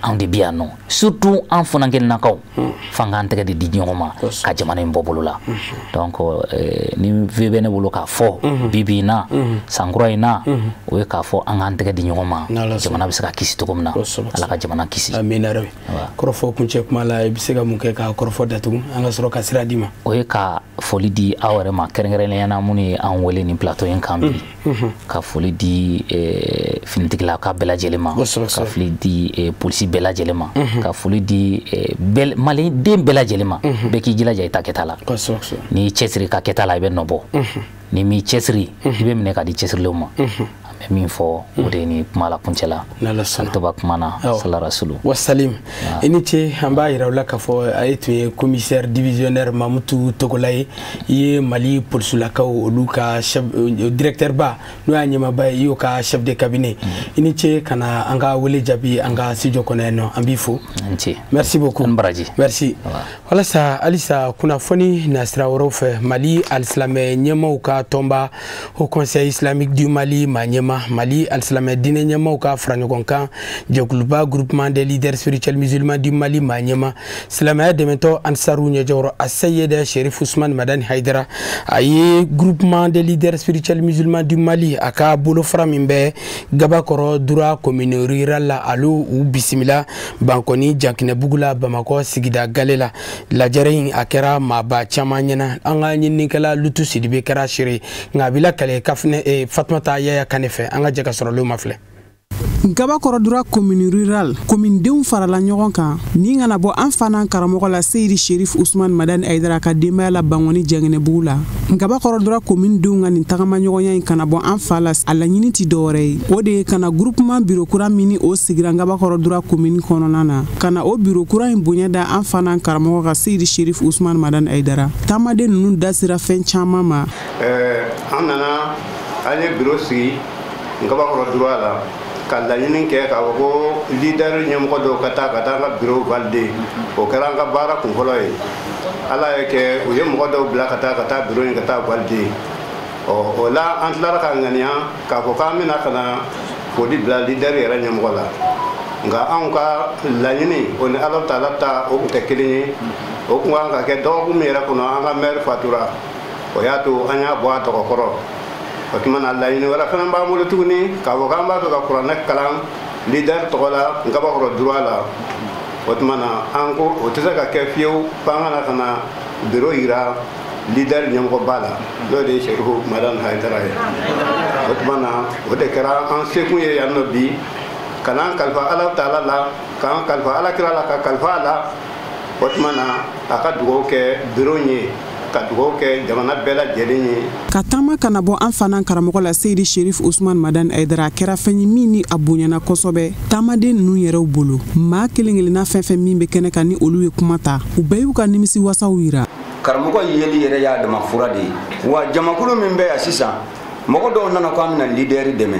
anw de bi yan nɔ surtout an funankelenakaw f'an k'an tɛgɛ de di ɲɔgɔn ma ka jamana in bɔ bolo la donc ni vie bɛ ne bolo k'a fɔ bibi in na sankura in na o ye k'a fɔ an k'an tɛgɛ di ɲɔgɔn ma jamana bɛ se ka kisi cogo min na ala ka jamana kisi amina rabi kɔrɔfɔ kuncɛ kuma la i bɛ se ka mun kɛ ka kɔrɔfɔ datugu an ka sɔrɔ ka sira di ma o ye ka foli di aw yɛrɛ ma kɛrɛnkɛrɛnnenya na minnu ye an wele nin plateau in kan bi ka foli di finitigilaka bɛɛ lajɛlen ma ka foli di polisi bɛɛ lajɛlen ma ka foli di maliden bɛɛ lajɛlen ma bɛɛ k'i jilaja i ta kɛta la n'i cɛsiri ka kɛta la i bɛ nɔbɔ ni m'i cɛsiri i bɛ minɛ ka di cɛsirilenw ma an bɛ min fɔ o de ye ni kuma la kuncɛ la alitoba kuma na salarasulu wasalim i ni ce an b'a yira u la k'a fɔ a ye tun ye commissaire divisionnaire Mamutu Togola ye i ye Mali polisilakaw olu ka directeur ba n'o y'a ɲɛmaaba ye i y'o ka chef de cabinet i ni ce ka na an ka wele jaabi an ka studio kɔnɔ yan nɔ an b'i fo merci beaucoup merci walasa halisa kunnafoni nasira wɛrɛw fɛ Mali alisilamɛ ɲɛmaw ka tɔnba au conseil islamique du Mali ma ɲɛma Mali alisilamɛ diinɛ ɲɛmaw ka fara ɲɔgɔn kan jɛkuluba groupement des leaders spirituels musulmans du Mali ma ɲɛma silamɛya dɛmɛtɔ ansaru ɲɛjɔrɔ a seyede Cherif Ousmane Madani Haidara a ye groupement des leaders spirituels musulmans du Mali a ka bolofara min bɛ Gabakɔrɔ Dura commune rurale la alo u bisimila Bankɔni Jankinɛbugu la Bamakɔ sigida gale la lajɛrɛ in a kɛra maaba caman ɲɛna an ka ɲininikɛla Lutu Sidibe kɛra seere nka a bɛ lakale kafinɛ Fatumata Yaya Kane fɛ an ka jɛ ka sɔrɔlenw ma filɛ Gabakɔrɔ Dura commune rurale commune denw farala ɲɔgɔn kan ni kana bɔ an fana karamɔgɔ la Seydi Cherif Ousmane Madani Haidara ka denbaya la Bankɔni Jankinɛbugu la Gabakɔrɔ Dura commune denw ka nin tagama ɲɔgɔnya in kana bɔ an fa la a laɲini ti dɔwɛrɛ ye o de ye kana groupement bureau kura min o sigira Gabakɔrɔ Dura commune kɔnɔna na kana o bureau kura in bonya da an fana karamɔgɔ ka Seydi Cherif Ousmane Madani Haidara taamaden ninnu da sera fɛn caman ma an nana an ye bureau sigi Gabakɔrɔ Dura la ka laɲini kɛ k'a fɔ ko leader ɲɛmɔgɔ dɔw ka taa an ka bureau valider o kɛra an ka baara kunfɔlɔ ye ala ye kɛ u ye mɔgɔ dɔw bila ka taa bureau in ka taa valider o la an tilara ka ŋaniya k'a fɔ k'an bɛna ka na foli bila leader yɛrɛ ɲɛmɔgɔ la nka anw ka laɲini o ni ala taala ta o tun tɛ kelen ye o tun kan ka kɛ dɔgɔkun min yɛrɛ kɔnɔ an ka maire fatura o y'a to an y'a bɔ a tɔgɔ kɔrɔ o tuma na laɲini wɛrɛ fana b'an bolo tuguni k'a fɔ k'an b'a fɛ ka kuranɛ kalan leader tɔgɔ la Gabakɔrɔ Dura la o tuma na an ko o tɛ se ka kɛ fiyewu f'an kana ka na bureau yira leader ɲɛmɔgɔba la n'o de ye Cherif Madani Haidara ye o tuma na o de kɛra an sekun ye yan nɔ bi ka n'an kalifa ala taala la k'an kalifa alakira la ka kalifa a la o tuma na a ka dugawu kɛ bureau ye ka dugawu kɛ jamana bɛɛ lajɛlen ye. Ka taama kana bɔ an fana karamɔgɔ la Seydi Cherif Ousmane Madani Aidara kɛra fɛn ye min ni a bonyana kosɛbɛ taamaden ninnu yɛrɛw bolo. Maa kelen kelenna fɛn fɛn min bɛ kɛnɛ kan ni olu ye kuma ta u bɛɛ y'u ka nimisi wasaw yira. Karamɔgɔ yeli yɛrɛ y'a dama fura de ye wa jamakulu min bɛ yan sisan mɔgɔ dɔw nana ko an bɛna leader dɛmɛ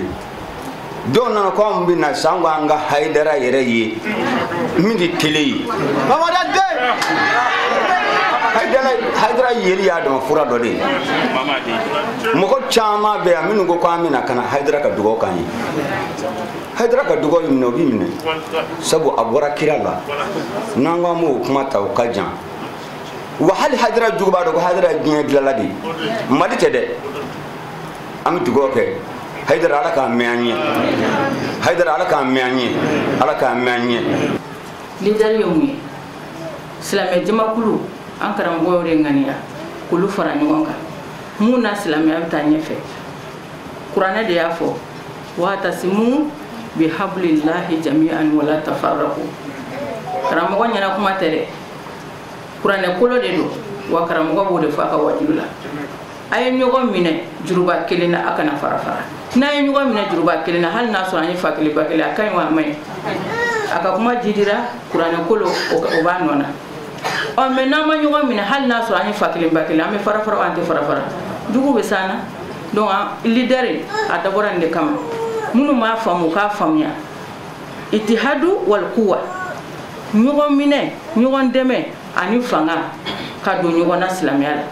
dɔw nana ko an bɛna san ko an ka Haidara yɛrɛ ye min de kelen ye. Haidara yeli y'a dama fura dɔ de ye mɔgɔ caman bɛ yan minnu ko an bɛna kana Haidara ka dugawu kan ye. Haidara ka dugawu minɛ o bi minɛ sabu a bɔra kira la n'an ko an b'o kuma ta o ka jan. Wa hali Haidara jugu b'a dɔn ko Haidara ye diɲɛ dilala de ye Mali tɛ dɛ an bɛ dugawu kɛ Haidara ala k'a mɛn an ye Haidara ala k'a mɛn an ye ala k'a mɛn an ye. Leader ye mun ye silamɛ jamakulu an karamɔgɔw de ŋaniya k'olu fara ɲɔgɔn kan mun na silamɛya bɛ taa ɲɛfɛ kuranɛ de y'a fɔ wa'tasimu bihablillahi jami'an wala tafarraqu karamɔgɔ ɲɛna kuma tɛ dɛ kuranɛ kolo de don wa karamɔgɔ b'o de fɔ a ka wajilu la a ye ɲɔgɔn minɛ juruba kelen na a kana fara fara n'a ye ɲɔgɔn minɛ juruba kelen na hali n'a sɔrɔ an ye fa kelen ba kelen a ka ɲi wa a man ɲi a ka kuma jidira kuranɛ kolo o b'a nɔ na mais n'an ma ɲɔgɔn minɛ hali n'a sɔrɔ an ye fa kelen ba kelen an bɛ fara fara an tɛ fara fara jugu bɛ s'an na donc leader a dabɔra nin de kama minnu m'a faamu k'a faamuya itihadu wal quwa ɲɔgɔn minɛ ɲɔgɔn dɛmɛ ani fanga ka don ɲɔgɔn na silamɛya la.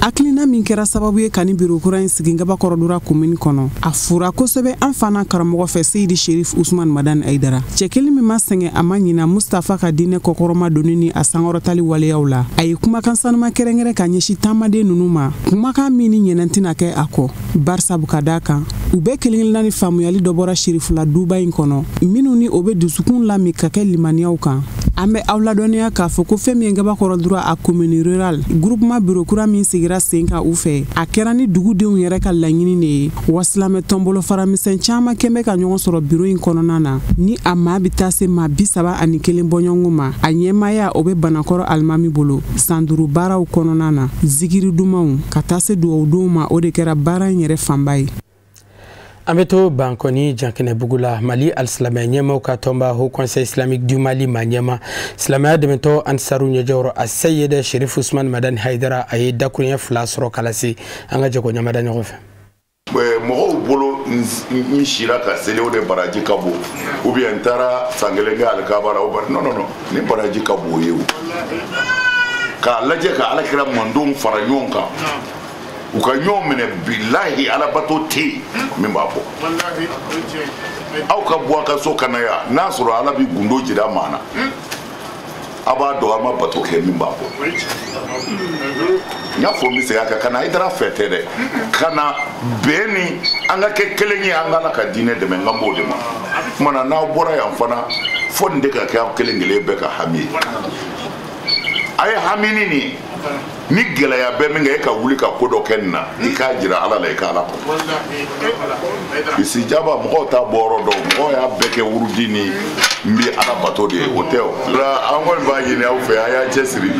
Akilina min kɛra sababu ye ka ni biro kura in sigi Ngabakɔrɔdura commune kɔnɔ a fura kosɛbɛ an fana karamɔgɔ fɛ Seydi Cherif Ousmane Madani Aidara cɛ kelen min ma sɛgɛn a ma ɲina Mustafa ka diinɛ kɔkɔrɔma donni ni a sankɔrɔtali waleyaw la a ye kumakan sanuma kɛrɛnkɛrɛn ka ɲɛsin taamaden ninnu ma kumakan min ni ɲɛnɛ tɛna kɛ a kɔ barisabu ka d'a kan u bɛɛ kelen-kelenna ni faamuyali dɔ bɔra Cherifla duba in kɔnɔ minnu ni o bɛ dusukun lami ka kɛ limaniyaw kan an bɛ aw ladɔnniya k'a fɔ ko fɛn min ye Ngabakɔrɔdura a commune rural groupement biro kura min sigira sen kan u fɛ a kɛra ni dugudenw yɛrɛ ka laɲini de ye wa silamɛ tɔnbolo faramisɛn caman kɛn bɛ ka ɲɔgɔn sɔrɔ biro in kɔnɔna na ni a maa bɛ taa se maa 31 bɔɲɔgɔnko ma a ɲɛmaya o bɛ banakɔrɔ alimami bolo san 5 baaraw kɔnɔna na zikiri dumanw ka taa se duwawudenw ma o de kɛra baara in yɛrɛ fanba ye. An bɛ to Bankɔni Jankɛnɛbugu la Mali alisilamɛ ɲɛmaw ka tɔnba Haut Conseil islamique du Mali ma ɲɛma silamɛya dɛmɛtɔ Ansaru ɲɛjɔyɔrɔ a Seydi Cherif Ousmane Madani Aidara a ye dakuruɲɛ 2 sɔrɔ k'a lase an ka jɛko ɲamada ɲɔgɔn fɛ. Mɔgɔw bolo n sira ka seli o de baraji ka bon ou bien n taara san kelen kɛ alikabara o bari non ni baraji ka bon ye o k'a lajɛ ka alakira mandenw fara ɲɔgɔn kan u ka ɲɔgɔn minɛ bilahi alabato tɛ yen min b'a bɔ aw ka bɔ a ka so ka na yan n'a sɔrɔ ala bɛ gundo jira maa na a b'a dɔn a ma bato kɛ min b'a bɔ n y'a fɔ n bɛ segin a kan ka na Haidara fɛ tɛ dɛ ka na bɛn ni an ka kɛ kelen ye an ka ala ka diinɛ dɛmɛ n ka b'o de ma kuma na n'aw bɔra yan fana fo nin de ka kɛ aw kelen kelen bɛɛ ka hami ye a ye hami ni nin ye ni gɛlɛya bɛ min kɛ e ka wuli ka ko dɔ kɛ nin na i k'a jira ala la i k'a la kɔ isijaba mɔgɔw t'a bɔ yɔrɔ dɔn mɔgɔw y'a bɛɛ kɛ wurudi ni n bɛ ala bato de ye o tɛ o an kɔni b'a ɲini aw fɛ a y'a cɛsiri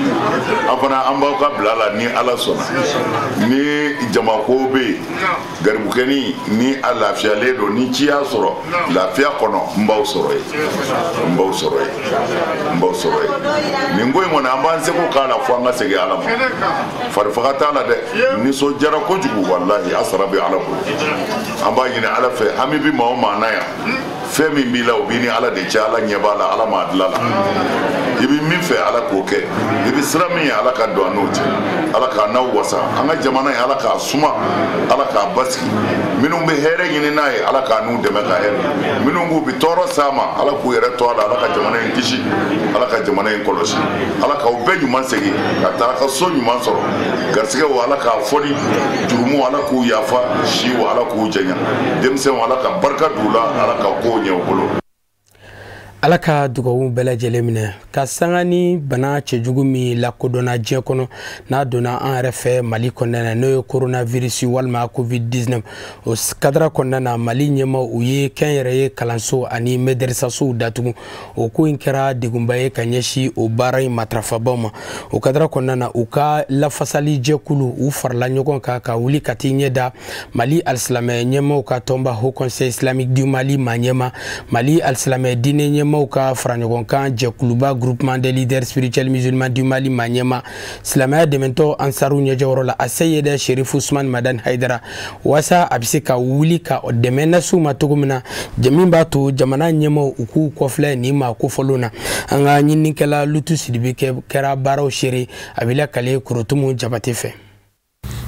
an fana an b'aw ka bila la ni ala sɔnna ni jamako bɛ yen garibukɛni ni a lafiyalen don ni ci y'a sɔrɔ lafiya kɔnɔ n b'aw sɔrɔ yen n b'aw sɔrɔ yen n b'aw sɔrɔ yen nin ko in kɔni an b'an seko k'a la fo an ka segin ala ma farifaga t'a la dɛ nisɔndiyara kojugu walahi a sara bɛ ala bolo an b'a ɲini ala fɛ hami bɛ maa o maa na yan fɛn min b'i la o b'i ni ala de cɛ ala ɲɛ b'a la ala m'a dilan la i bɛ min fɛ ala k'o kɛ i bɛ sira min ye ala ka don an n'o cɛ ala k'a n'aw wasa an ka jamana ye ala k'a suma ala k'a basigi minnu bɛ hɛrɛ ɲini n'a ye ala k'a n'u dɛmɛ ka hɛrɛ minnu k'u bɛ tɔɔrɔ s'a ma ala k'u yɛrɛ to a la ala ka jamana in kisi ala ka jamana in kɔlɔsi ala k'aw bɛɛ ɲuman segin ka taa ka so ɲuman sɔrɔ garisɛgɛw ala k'a fɔni jurumu ala k'u yafa siw ala k'u janya denmisɛnw ala ka barika d'u la ala ka kow ɲɛ u bolo. ala ka dugawu bɛɛ lajɛlen minɛ ka sanga ni bana cɛjugu min lakodɔnna diɲɛ kɔnɔ n'a donna an yɛrɛ fɛ Mali kɔnɔna na n'o ye coronavirus walima covid-19 o kadara kɔnɔna na Mali ɲɛma u ye kɛnyɛrɛye kalanso ani medresasow datugu o ko in kɛra degunba ye ka ɲɛsi o baara in matarafabaw ma o kadara kɔnɔna na u ka lafasali jɛkulu u farala ɲɔgɔn kan ka wuli ka t'i ɲɛda Mali alisilamɛ ɲɛmaw ka tɔnba Haut Conseil Islamique du Mali ma ɲɛma Mali alisilamɛ diinɛ ɲɛmaw ka faraɲɔgɔnkan jɛkuluba groupement des leaders spirituels musulmans du Mali ma ɲɛma silamɛya dɛmɛtɔ ansaru ɲɛjɛyɔrɔ la a se ye dɛ Cherifla Ousmane Madani Haidara wasa a bɛ se ka wuli ka dɛmɛ nasiw ma cogo min na min b'a to jamana ɲɛmaw u k'u kɔfilɛ nin ma kofɔlenw na an ka ɲininikɛla Lutu Sidibe kɛra baaraw seere a bɛ lakale Korotumu Jabate fɛ.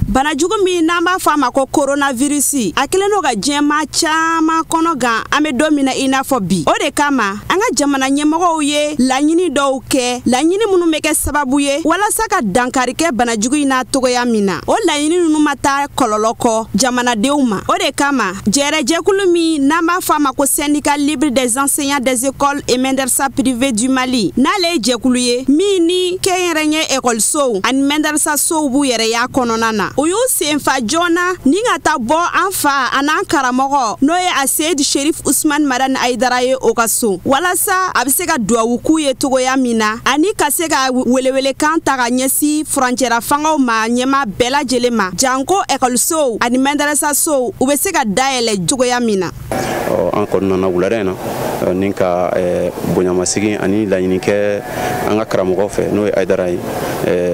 Banajugu min n'an b'a fɔ a ma ko coronavirus a kɛlen don ka diɲɛma caman kɔnɔ gan an bɛ don min na i n'a fɔ bi o de kama an ka jamana ɲɛmɔgɔw ye laɲini dɔw kɛ laɲini minnu bɛ kɛ sababu ye walasa ka dankari kɛ banajugu in na togoya min na o laɲini ninnu ma taa kɔlɔlɔ kɔ jamanadenw ma o de kama jɛrɛjɛkulu min n'an b'a fɔ a ma ko syndicat libre des enseignants des écoles et madrasa privées du Mali n'ale ye jɛkulu ye min ni kɛnyɛrɛye ekɔlisow ani madrasasow b'u yɛrɛ y'a kɔnɔna na o y'u senfa joona ni ka taa bɔ an fa an'an karamɔgɔ n'o ye a Seydi Cherifla Ousmane Madani Haidara ye o ka so walasa a bɛ se ka duwawu k'u ye togoya min na ani ka se ka welewelekan ta ka ɲɛsi furancɛra fangaw ma ɲɛma bɛɛ lajɛlen ma janko ekɔlisow ani madrasasow u bɛ se ka dayɛlɛ cogoya min na. An kɔnɔna na wulada in na ni ka bonyamasegin ani laɲini kɛ an ka karamɔgɔ fɛ n'o ye Haidara ye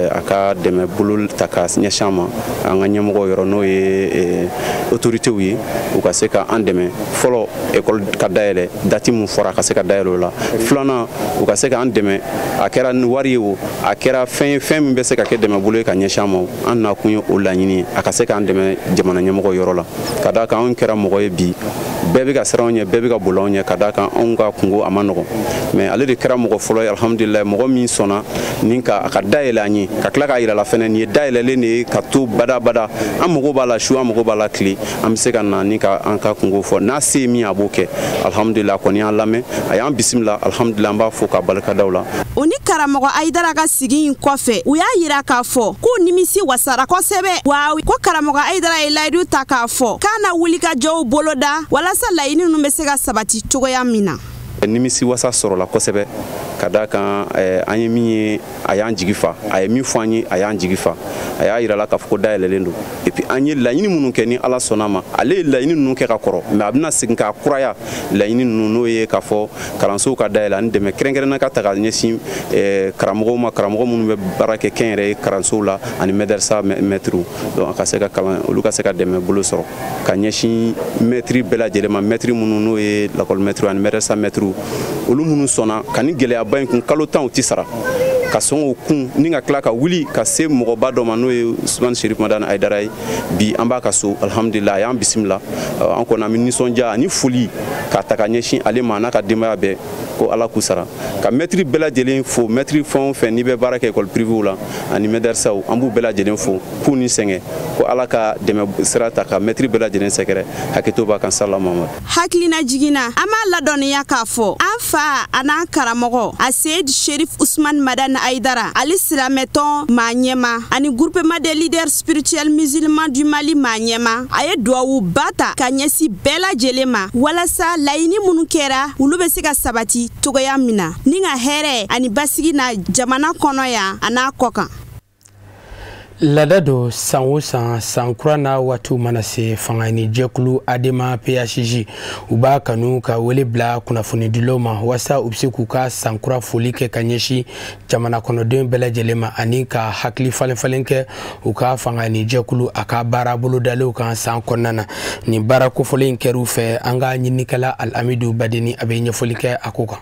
a ka dɛmɛ bolo ta ka ɲɛsin ma an ka ɲɛmɔgɔ yɔrɔ n'o ye autoritéw ye u ka se ka an dɛmɛ fɔlɔ école ka dayɛlɛ dati mun fɔra ka se ka dayɛlɛ o la filanan u ka se ka an dɛmɛ a kɛra ni wari ye o a kɛra fɛn min bɛ se ka kɛ dɛmɛ bolo ye ka ɲɛsin ma an na kun ye o laɲini a ka se ka an dɛmɛ jamana ɲɛmɔgɔ yɔrɔ la ka da kan anw kɛra mɔgɔ ye bi bɛɛ bɛ ka siran anw ɲɛ bɛɛ bɛ ka boli anw ɲɛ ka da kan anw ka kungo a ma nɔgɔn mais ale de kɛra mɔgɔ fɔlɔ ye alhamdulilayi mɔgɔ min sɔnna ni ka a ka dayɛlɛ an ye ka tila k'a yira la fɛnɛ nin ye dayɛlɛlen de ye ka to bada an mago b'a la su an mago b'a la tile an bɛ se ka na ni ka an ka kungo fɔ n'a se ye min a b'o kɛ alhamdulilayi kɔni y'an lamɛn a y'an bisimila alhamdulilayi an b'a fɔ ka barika da o la. O ni karamɔgɔ Haidara ka sigi in kɔfɛ u y'a yira k'a fɔ k'u nimisi wasara kosɛbɛ wa ko karamɔgɔ Haidara ye layidu ta k'a fɔ k'a na wulikajɔw boloda walasa laɲini ninnu bɛ se ka sabati cogoya min na. Nimisi wasa sɔrɔla kosɛbɛ ka da kan an ye min ye a y'an jigi fa a ye min fɔ an ye a y'an jigi fa a y'a yira la k'a fɔ ko dayɛlɛlen don et puis an ye laɲini minnu kɛ ni Ala sɔnna ma ale ye laɲini ninnu kɛ ka kɔrɔ mais a bɛna segin k'a kuraya laɲini ninnu n'o ye k'a fɔ kalansow ka dayɛlɛ ani dɛmɛ kɛrɛnkɛrɛnna ka ta ka ɲɛsin karamɔgɔw ma karamɔgɔ minnu bɛ baara kɛ kɛnyɛrɛye kalansow la ani madrasa mɛtiriw donc a ka se ka kalan olu ka se ka dɛmɛ bolo sɔrɔ ka ɲɛsin mɛtiri bɛɛ lajɛlen ma mɛtiri minnu n'o ye lakɔli mɛtiriw ani madrasa mɛtiriw olu minnu sɔnna ka ni gɛlɛyaba in kun kalo 10 u ti sara ka sɔn o kun ni ka tila ka wuli ka se mɔgɔba dɔ ma n'o ye Ousmane Cherifla Madani Haidara ye bi an b'a ka so alhamdulilayi a y'an bisimila an kɔni an bɛ nisɔndiya ani foli k'a ta ka ɲɛsin ale ma n'a ka denbaya bɛɛ ko Ala k'u sara ka mɛtiri bɛɛ lajɛlen fo mɛtiri fɛn o fɛn n'i bɛ baara kɛ école privée la ani madrasaw an b'u bɛɛ lajɛlen fo k'u ni sɛgɛn ko Ala ka dɛmɛ sira ta ka mɛtiri bɛɛ lajɛlen sɛgɛrɛ hakɛto b'a kan sala Muhamadu. Hakilina jiginna an b'a ladɔnniya k'a fɔ an fa an'an karamɔgɔ a Seydi Cherifla Ousmane Madani Haidara ale silamɛtɔn maa ɲɛma ani groupement des leaders spirituels musulmans du Mali maa ɲɛma a ye duwawu ba ta ka ɲɛsin bɛɛ lajɛlen ma walasa laɲini minnu kɛra olu bɛ se ka sabati togoya min na ni ka hɛrɛ ani basigi na jamana kɔnɔ yan a n'a kɔ kan. Lada do san o san sankura n'a waatiw mana se fanga ni jɛkulu ADEMA PHJ u b'a kanu ka wele bila kunnafonidilaw ma walasa u bɛ se k'u ka sankura foli kɛ ka ɲɛsin jamana kɔnɔdenw bɛɛ lajɛlen ma ani ka hakili falen kɛ u ka fanga ni jɛkulu a ka baara bolodaliw kan san kɔnɔna na nin baara kofɔlen in kɛr'u fɛ an ka ɲininikɛla Alamidu Badeni a bɛ ɲɛfɔli kɛ a ko kan.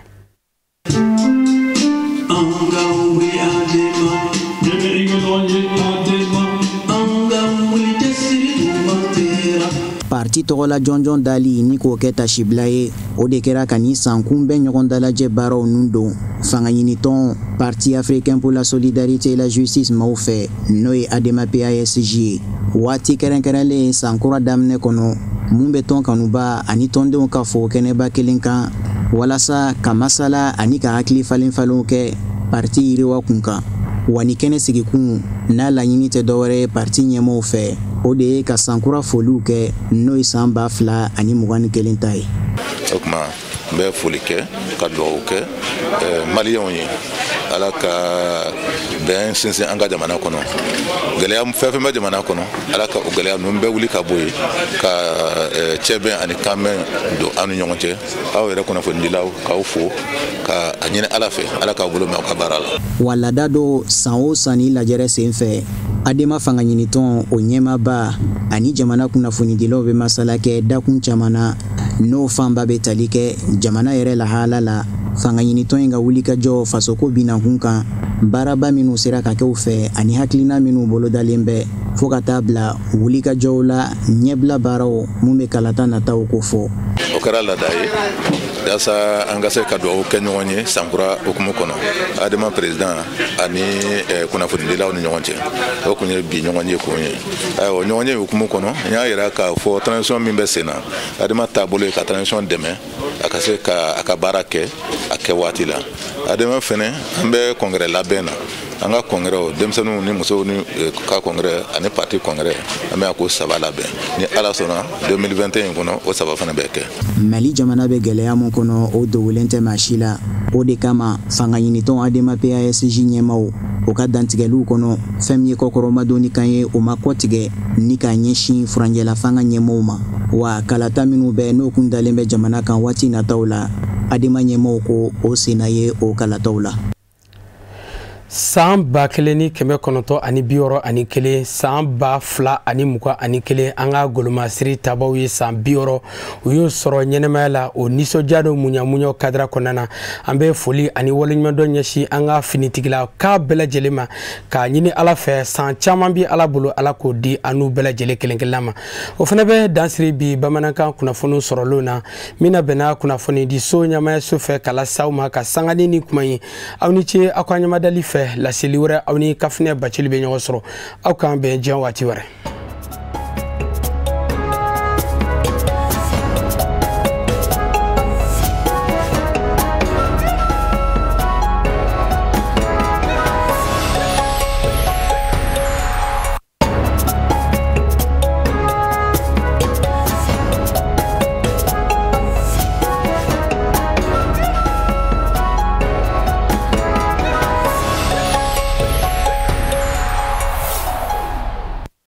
Parti tɔgɔla jɔnjɔn dali ni k'o kɛ tasibila ye o de kɛra ka ni sankun bɛɛ ɲɔgɔn dalajɛ baaraw nun don fanga ɲinitɔn Parti africain pour la solidarité et la justice maaw fɛ n'o ye ADEMA PASJ ye waati kɛrɛnkɛrɛnlen sankura daminɛ kɔnɔ mun bɛ tɔn kanuba ani tɔndenw ka fɔ kɛnɛba kelen kan walasa ka masala ani ka hakili falen falenw kɛ parti yiriwa kun kan wa ni kɛnɛ sigikun n'a laɲini tɛ dɔwɛrɛ parti ɲɛmɔgɔw fɛ o de ye ka sankura foliw kɛ n'o ye san 2021 ta ye. O kuma n bɛ foli kɛ ka dugawu kɛ maliyɛnw ye ala ka bɛn sinsin an ka jamana kɔnɔ gɛlɛya fɛn fɛn bɛ jamana kɔnɔ ala ka o gɛlɛya ninnu bɛɛ wuli ka bɔ yen ka cɛbɛn ani kanbɛn don an ni ɲɔgɔn cɛ aw yɛrɛ kunnafonidilaw k'aw fo ka a ɲini ala fɛ ala k'aw bolo mɛn aw ka baara la. wa lada dɔ san o san ni lajɛrɛ sen fɛ adema fanga ɲinitɔn o ɲɛmaba ani jamana kunnafonidilaw bɛ masala kɛ dakun caman na n'o fanba bɛ tali kɛ jamana yɛrɛ lahala la fanga ɲinitɔn in ka wulikajɔ fasoko binakun kan baaraba minnu sera ka kɛ u fɛ ani hakilina minnu bolodalen bɛ fo ka taa bila wulikajɔw la ɲɛbila baaraw mun bɛ kalata nataw ko fɔ. O kɛra lada ye yasa an ka se ka dugawu kɛ ɲɔgɔn ye sankura hukumu kɔnɔ adama président ani kunnafonidilaw ni ɲɔgɔn cɛ o kun ye bi ɲɔgɔn ye kun ye o ɲɔgɔn ye hukumu kɔnɔ n y'a yira k'a fɔ transition min bɛ sen na adama taabolo ye ka transition dɛmɛ a ka se ka a ka baara kɛ a kɛ waati la adama fɛnɛ an bɛ congrès labɛn na an ka congrès denmisɛnninw ni musow ni ka congrès ani parti congrès an bɛ ko 3 labɛn ni ala sɔnna 2021 kɔnɔ o 3 fana bɛ kɛ. Mali jamana bɛ gɛlɛya mun kɔnɔ o dogolen tɛ maa si la o de kama fanga ɲinitɔn adema PASJ ɲɛmaw o ka dantigɛliw kɔnɔ fɛn min ye kɔkɔrɔmadonni kan ye o ma kɔtigɛ ni ka ɲɛsin furanjɛla fanga ɲɛmaw ma wa kalata minnu bɛ n'o kun dalen bɛ jamana kan waati nataw la adema ɲɛmaw ko o senna ye o kalataw la. San 1961 san 2021 an ka golomasiri tabaw ye san 60 u y'o sɔrɔ ɲɛnɛmaya la o nisɔndiya dɔ munyamunyaw kadira kɔnɔna na an bɛ foli ani waleɲumandɔn ɲɛsin an ka finitigila k'a bɛɛ lajɛlen ma k'a ɲini ala fɛ san caman bi ala bolo ala k'o di an n'u bɛɛ lajɛlen kelen-kelenna ma o fana bɛ dansiri bi bamanankan kunnafoniw sɔrɔlenw na min bɛnna kunnafoni di so ɲamaya so fɛ kala saw ma ka sangani ni kuma ye aw ni ce aw ka ɲamadali fɛ laseli wɛrɛ aw ni kafinɛ bacili bɛ ɲɔgɔn sɔrɔ aw k'an bɛn diɲɛ waati wɛrɛ.